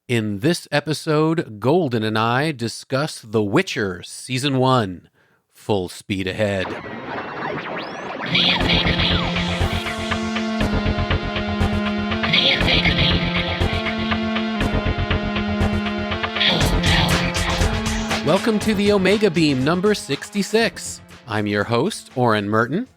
In this episode, Golden and I discuss The Witcher Season 1. Full speed ahead. Welcome to the Omega Beam number 66. I'm your host, Oren Merton.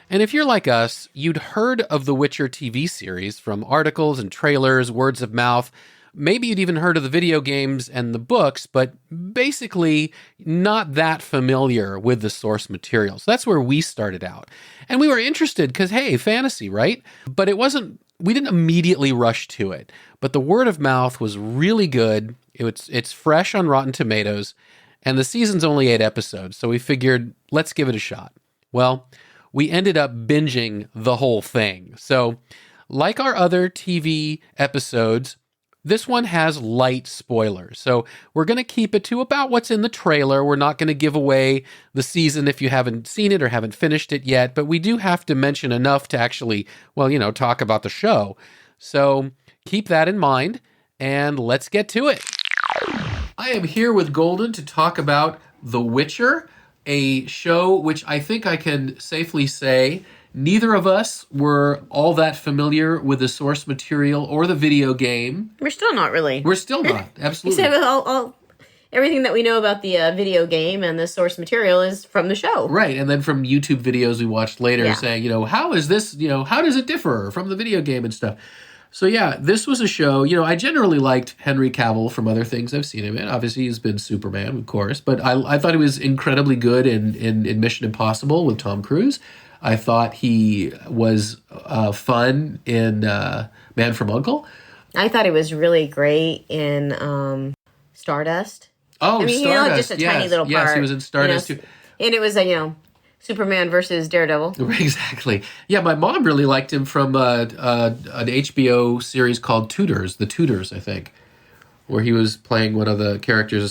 And if you're like us, you'd heard of The Witcher TV series from articles and trailers, words of mouth. Maybe you'd even heard of the video games and the books, but basically not that familiar with the source material. So that's where we started out. And we were interested because, hey, fantasy, right? But we didn't immediately rush to it. But the word of mouth was really good. It's fresh on Rotten Tomatoes, and the season's only 8 episodes. So we figured, let's give it a shot. Well, we ended up binging the whole thing. So like our other TV episodes, this one has light spoilers. So we're going to keep it to about what's in the trailer. We're not going to give away the season if you haven't seen it or haven't finished it yet, but we do have to mention enough to actually, talk about the show. So keep that in mind, and let's get to it. I am here with Golden to talk about The Witcher, a show which I think I can safely say neither of us were all that familiar with the source material or the video game. We're still not really. We're still not, absolutely. Except all everything that we know about the video game and the source material is from the show. Right, and then from YouTube videos we watched later Yeah. saying, how is this, how does it differ from the video game and stuff? So yeah, this was a show, I generally liked Henry Cavill from other things I've seen him in. Obviously, he's been Superman, of course, but I thought he was incredibly good in Mission Impossible with Tom Cruise. I thought he was fun in Man from U.N.C.L.E. I thought he was really great in Stardust. Oh, Stardust. Just a tiny little part. Yes, he was in Stardust too. And it was Superman versus Daredevil. Exactly. Yeah, my mom really liked him from an HBO series called Tudors, The Tudors, I think, where he was playing one of the characters, a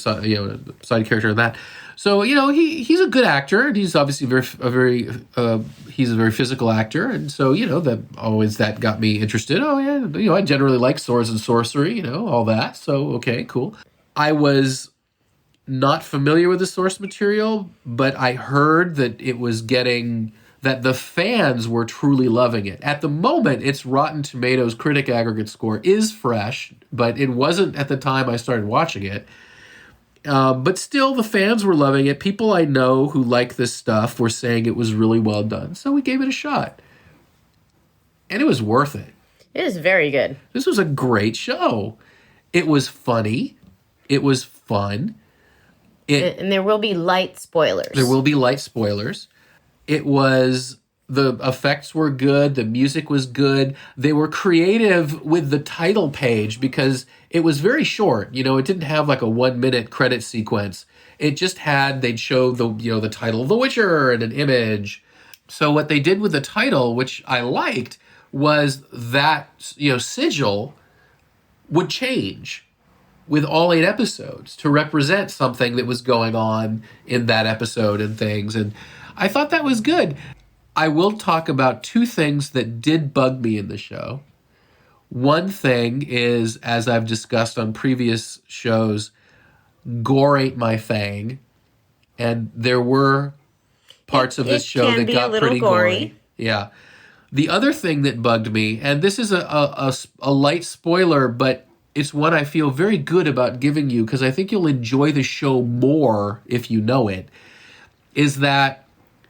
side character in that. So, he's a good actor, and he's obviously he's a very physical actor, and so, that got me interested. Oh, yeah, I generally like swords and sorcery, all that, so, okay, cool. I was not familiar with the source material, but I heard that that the fans were truly loving it. At the moment, its Rotten Tomatoes critic aggregate score is fresh, but it wasn't at the time I started watching it. But still, the fans were loving it. People I know who like this stuff were saying it was really well done. So we gave it a shot. And it was worth it. It is very good. This was a great show. It was funny. It was fun. And there will be light spoilers. There will be light spoilers. The effects were good. The music was good. They were creative with the title page because it was very short. It didn't have like a 1-minute credit sequence. It just they'd show the title of The Witcher and an image. So what they did with the title, which I liked, was that, sigil would change with all 8 episodes to represent something that was going on in that episode and things. And I thought that was good. I will talk about 2 things that did bug me in the show. One thing is, as I've discussed on previous shows, gore ain't my thing. And there were parts of this show that got pretty gory. Yeah. The other thing that bugged me, and this is a light spoiler, but it's one I feel very good about giving you because I think you'll enjoy the show more if you know it, is that,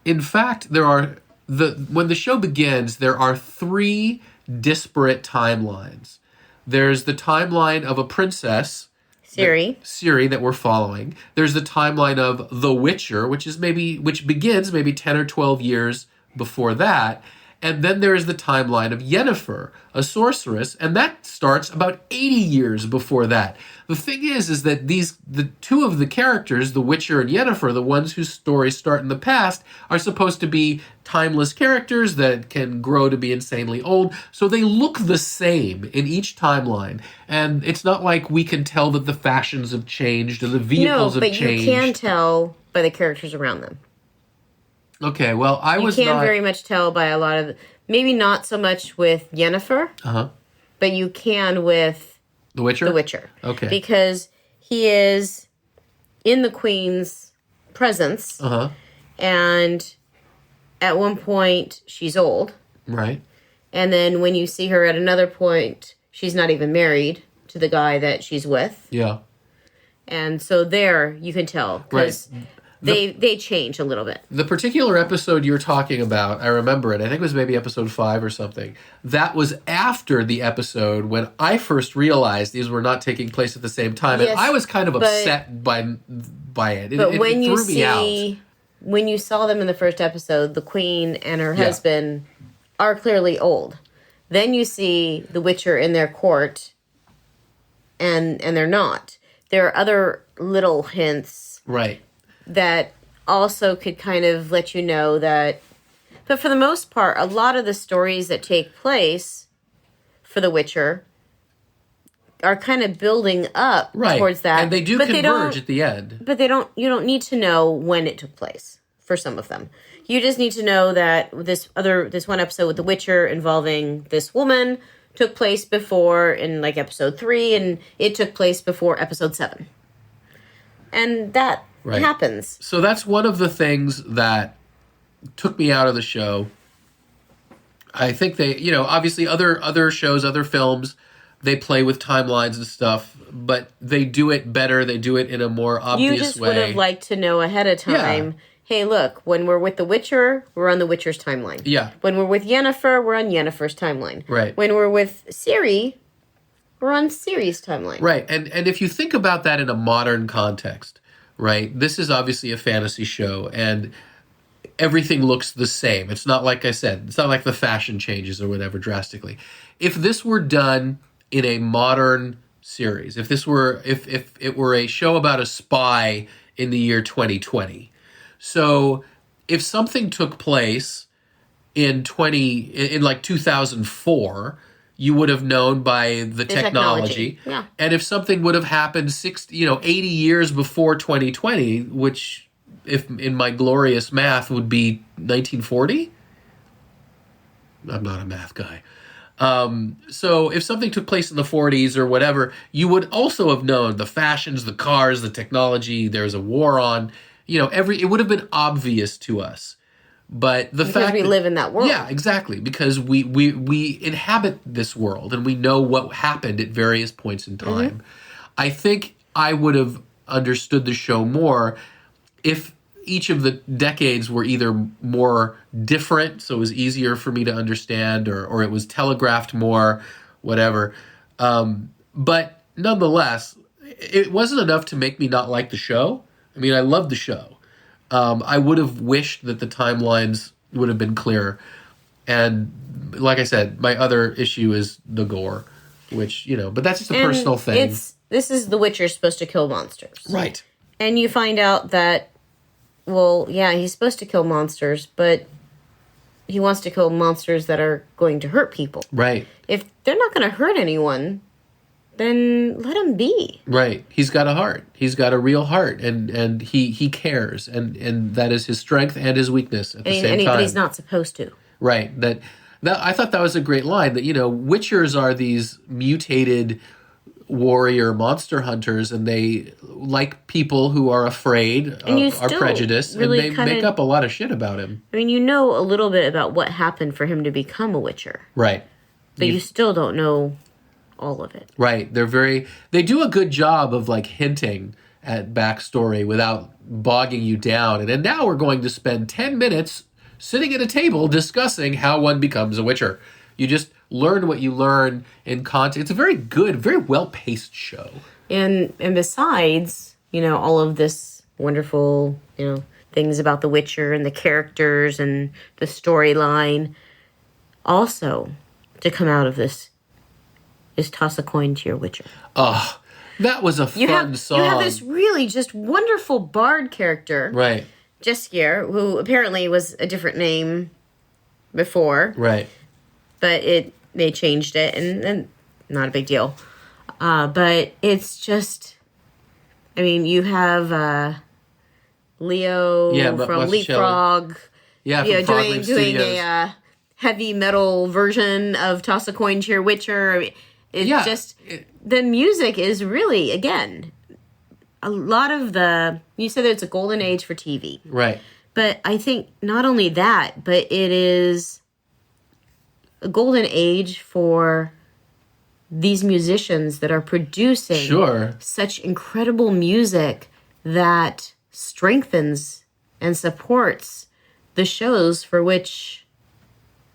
in fact, when the show begins, there are 3 disparate timelines. There's the timeline of a princess, Ciri, that we're following. There's the timeline of The Witcher, which begins maybe 10 or 12 years before that. And then there is the timeline of Yennefer, a sorceress, and that starts about 80 years before that. The thing is that the 2 of the characters, The Witcher and Yennefer, the ones whose stories start in the past, are supposed to be timeless characters that can grow to be insanely old. So they look the same in each timeline. And it's not like we can tell that the fashions have changed or the vehicles have changed. No, but you can tell by the characters around them. Okay, well, you can very much tell by a lot of... Maybe not so much with Yennefer, but you can with The Witcher? The Witcher. Okay. Because he is in the Queen's presence, Uh-huh. and at one point she's old, Right. and then when you see her at another point, she's not even married to the guy that she's with. Yeah. And so there you can tell, because they change a little bit. The particular episode you're talking about, I remember it. I think it was maybe episode 5 or something. That was after the episode when I first realized these were not taking place at the same time. Yes, and I was kind of but- upset by it. But it when you threw me out. see, when you saw them in the first episode, the Queen and her Yeah. husband are clearly old. Then you see the Witcher in their court, and they're not. There are other little hints Right. that also could kind of let you know that. But for the most part, a lot of the stories that take place for The Witcher are kind of building up Right. towards that. And they do but converge at the end. But you don't need to know when it took place for some of them. You just need to know that this one episode with The Witcher involving this woman took place before in like episode 3, and it took place before episode 7. And that Right. happens. So that's one of the things that took me out of the show. I think they, obviously other shows, other films, they play with timelines and stuff, but they do it better. They do it in a more obvious way. You just would have liked to know ahead of time, hey, look, when we're with The Witcher, we're on The Witcher's timeline. Yeah. When we're with Yennefer, we're on Yennefer's timeline. Right. When we're with Ciri, we're on Ciri's timeline. Right. And if you think about that in a modern context, right, this is obviously a fantasy show, and everything looks the same. It's not like I said, it's not like the fashion changes or whatever drastically. If this were done in a modern series, if it were a show about a spy in the year 2020. So if something took place in like 2004, you would have known by the technology. Yeah. And if something would have happened 80 years before 2020, which if in my glorious math would be 1940. I'm not a math guy. So if something took place in the 40s or whatever, you would also have known the fashions, the cars, the technology, there's a war on, it would have been obvious to us. But the Because fact we that, live in that world. Yeah, exactly. Because we inhabit this world and we know what happened at various points in time. Mm-hmm. I think I would have understood the show more if each of the decades were either more different, so it was easier for me to understand, or it was telegraphed more, whatever. But nonetheless, it wasn't enough to make me not like the show. I mean, I loved the show. I would have wished that the timelines would have been clearer. And like I said, my other issue is the gore, which, but that's just a personal thing. This is The Witcher supposed to kill monsters. Right. And you find out that, well, yeah, he's supposed to kill monsters, but he wants to kill monsters that are going to hurt people. Right. If they're not going to hurt anyone, then let him be. Right. He's got a heart. He's got a real heart, and he cares, and that is his strength and his weakness at the same time. But he's not supposed to. Right. That I thought that was a great line, that witchers are these mutated warrior monster hunters, and they like people who are afraid, are prejudiced, really and they make up a lot of shit about him. I mean, you know a little bit about what happened for him to become a Witcher, Right. but you still don't know all of it. Right. They do a good job of like hinting at backstory without bogging you down. And now we're going to spend 10 minutes sitting at a table discussing how one becomes a Witcher. You just learn what you learn in content. It's a very good, very well-paced show. And besides, all of this wonderful, things about The Witcher and the characters and the storyline, also to come out of this is Toss a Coin to Your Witcher. Oh, that was a fun song. You have this really just wonderful bard character, Right. Jaskier, who apparently was a different name before, Right. but they changed it, and not a big deal. But it's just, I mean, you have Leo from Leapfrog, Yeah, from doing Studios. a heavy metal version of Toss a Coin to Your Witcher. I mean, the music is really, again, a lot of you said that it's a golden age for TV. Right. But I think not only that, but it is a golden age for these musicians that are producing Sure. such incredible music that strengthens and supports the shows for which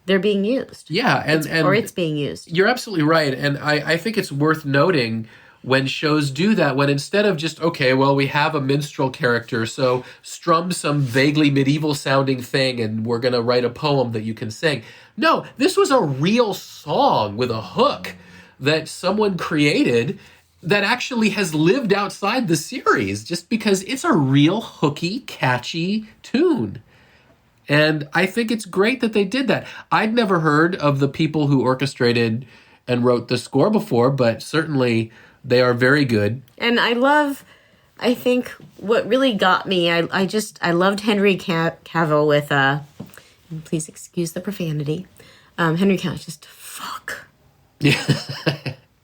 they're being used. Yeah, Or it's being used. You're absolutely right. And I think it's worth noting when shows do that, when instead of just, okay, well, we have a minstrel character, so strum some vaguely medieval sounding thing and we're going to write a poem that you can sing. No, this was a real song with a hook that someone created that actually has lived outside the series just because it's a real hooky, catchy tune. And I think it's great that they did that. I'd never heard of the people who orchestrated and wrote the score before, but certainly they are very good. And I think what really got me, I loved Henry Cavill with, please excuse the profanity. Henry Cavill, just fuck. Yeah.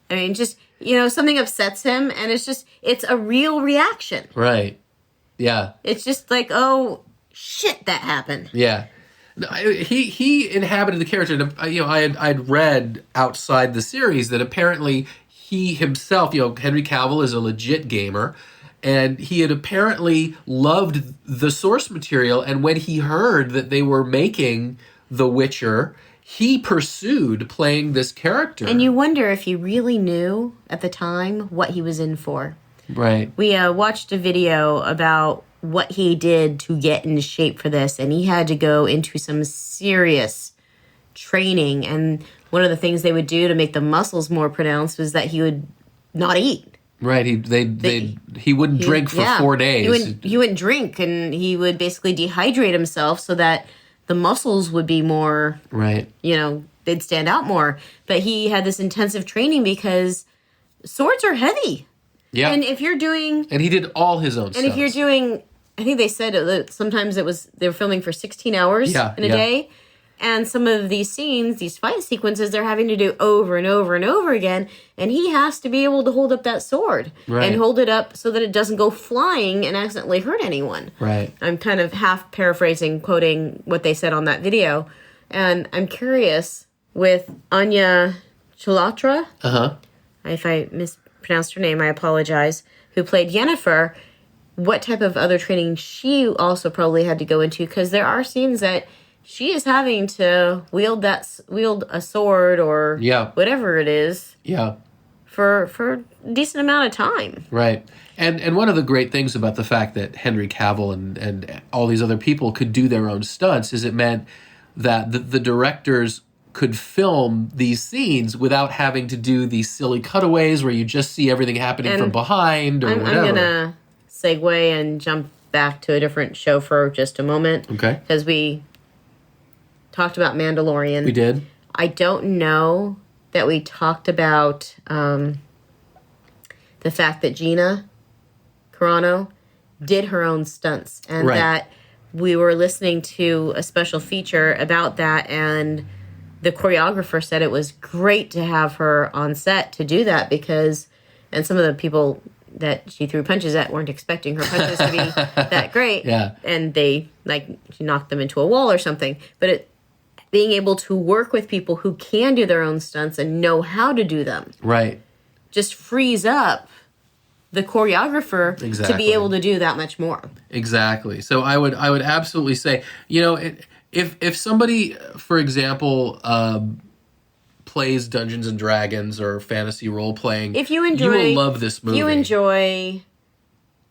I mean, just, something upsets him and it's a real reaction. Right. Yeah. It's just like, oh, shit, that happened. Yeah. No, he inhabited the character. And, I'd read outside the series that apparently he himself, Henry Cavill is a legit gamer, and he had apparently loved the source material. And when he heard that they were making The Witcher, he pursued playing this character. And you wonder if he really knew at the time what he was in for. Right. We watched a video about what he did to get into shape for this, and he had to go into some serious training. And one of the things they would do to make the muscles more pronounced was that he would not eat. Right. He wouldn't drink for 4 days. He wouldn't drink, and he would basically dehydrate himself so that the muscles would be more, right. They'd stand out more. But he had this intensive training because swords are heavy. Yeah. And if you're doing... And he did all his own stuff. And if you're doing... I think they said that sometimes they were filming for 16 hours in a day. And some of these scenes, these fight sequences, they're having to do over and over and over again. And he has to be able to hold up that sword. Right. And hold it up so that it doesn't go flying and accidentally hurt anyone. Right. I'm kind of half paraphrasing, quoting what they said on that video. And I'm curious, with Anya Chalotra, if I mispronounced her name, I apologize, who played Yennefer, what type of other training she also probably had to go into, because there are scenes that she is having to wield a sword or whatever it is for a decent amount of time. Right. And one of the great things about the fact that Henry Cavill and all these other people could do their own stunts is it meant that the directors could film these scenes without having to do these silly cutaways where you just see everything happening from behind or whatever. I'm going to segue and jump back to a different show for just a moment. Okay. Because we talked about Mandalorian. We did. I don't know that we talked about the fact that Gina Carano did her own stunts, and that we were listening to a special feature about that, and the choreographer said it was great to have her on set to do that because, and some of the people that she threw punches at weren't expecting her punches to be that great. Yeah. And they, she knocked them into a wall or something. But being able to work with people who can do their own stunts and know how to do them. Right. Just frees up the choreographer to be able to do that much more. Exactly. So I would absolutely say, if somebody, for example, plays Dungeons and Dragons or fantasy role playing, if you enjoy, you will love this movie. If you enjoy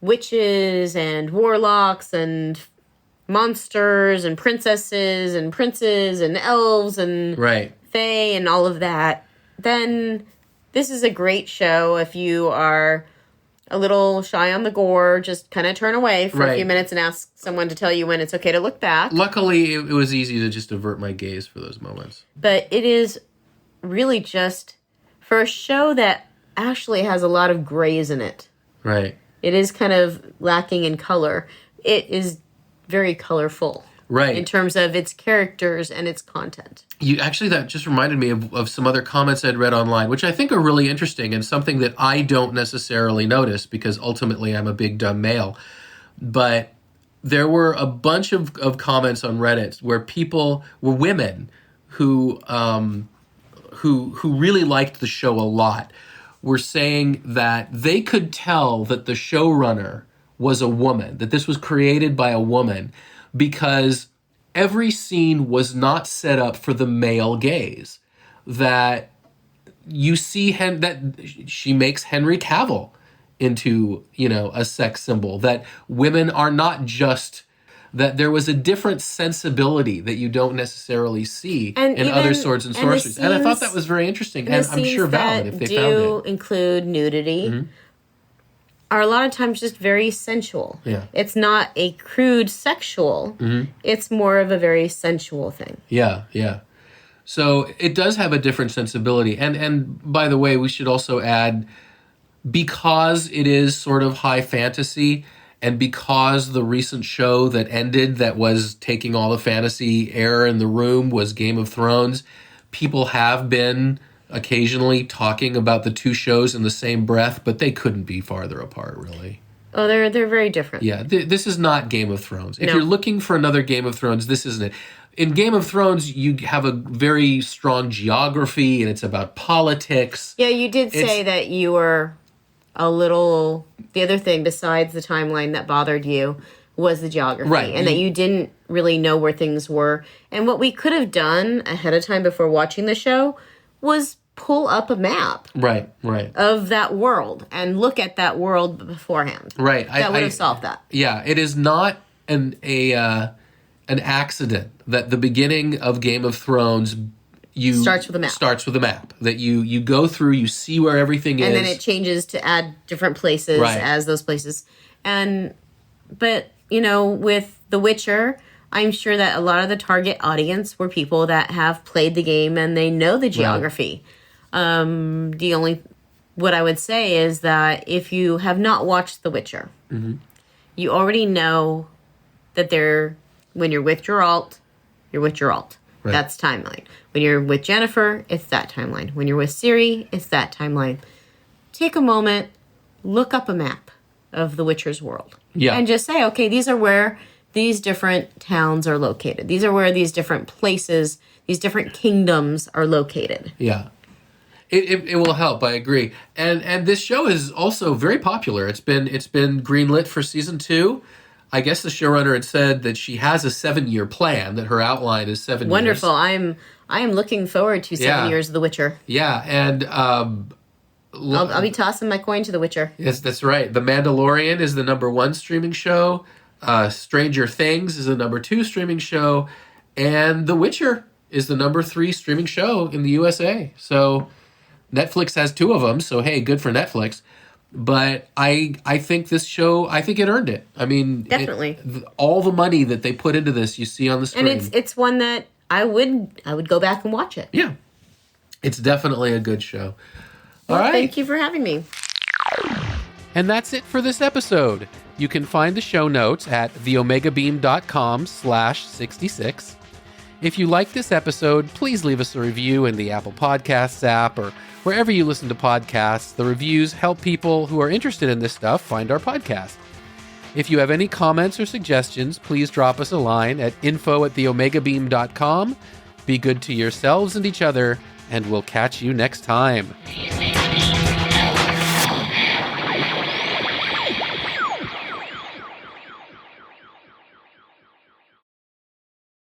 witches and warlocks and monsters and princesses and princes and elves and fae and all of that, then this is a great show. If you are a little shy on the gore, just kind of turn away for a few minutes and ask someone to tell you when it's okay to look back. Luckily, it was easy to just avert my gaze for those moments. But it is really just for a show that actually has a lot of grays in it. Right. It is kind of lacking in color. It is very colorful. Right. in terms of its characters and its content. You actually, that just reminded me of some other comments I'd read online, which I think are really interesting and something that I don't necessarily notice because ultimately I'm a big dumb male. But there were a bunch of comments on Reddit where people were women who really liked the show a lot, were saying that they could tell that the showrunner was a woman, that this was created by a woman, because every scene was not set up for the male gaze. That you see that she makes Henry Cavill into, a sex symbol, that women are not just, that there was a different sensibility that you don't necessarily see in other swords and sorceries. And I thought that was very interesting, and I'm sure valid if they found it. Do include nudity are a lot of times just very sensual. Yeah. It's not a crude sexual. It's more of a very sensual thing. Yeah, yeah. So it does have a different sensibility. And by the way, we should also add, because it is sort of high fantasy, and because the recent show that ended that was taking all the fantasy air in the room was Game of Thrones, people have been occasionally talking about the two shows in the same breath, but they couldn't be farther apart, really. Oh, they're very different. Yeah, this is not Game of Thrones. If No. you're looking for another Game of Thrones, this isn't it. In Game of Thrones, you have a very strong geography, and it's about politics. Yeah, you did say that you were a little... The other thing besides the timeline that bothered you was the geography. Right. And that you didn't really know where things were. And what we could have done ahead of time before watching the show was pull up a map Right. of that world and look at that world beforehand. Right. That would have solved that. Yeah, it is not an accident that the beginning of Game of Thrones Starts with a map. Starts with a map. That you go through, you see where everything is. And then it changes to add different places as those places. But, with The Witcher, I'm sure that a lot of the target audience were people that have played the game and they know the geography. What I would say is that if you have not watched The Witcher, you already know that when you're with Geralt, you're with Geralt. Right. That's timeline. When you're with Jennifer, it's that timeline. When you're with Ciri, it's that timeline. Take a moment, look up a map of The Witcher's world. Yeah. And just say, okay, these are where these different towns are located. These are where these different places, these different kingdoms are located. Yeah. It will help, I agree. And this show is also very popular. It's been greenlit for season 2. I guess the showrunner had said that she has a 7-year plan, that her outline is 7 years. Wonderful. I am looking forward to 7 years of The Witcher. Yeah, and I'll be tossing my coin to The Witcher. Yes, that's right. The Mandalorian is the #1 streaming show. Stranger Things is the #2 streaming show. And The Witcher is the #3 streaming show in the USA. So Netflix has 2 of them, so hey, good for Netflix. But I think this show, I think it earned it. I mean, definitely all the money that they put into this, you see on the screen. And it's one that I would go back and watch it. Yeah, it's definitely a good show. Well, all right, thank you for having me. And that's it for this episode. You can find the show notes at theomegabeam.com/66. If you like this episode, please leave us a review in the Apple Podcasts app or wherever you listen to podcasts. The reviews help people who are interested in this stuff find our podcast. If you have any comments or suggestions, please drop us a line at info@theomegabeam.com. Be good to yourselves and each other, and we'll catch you next time.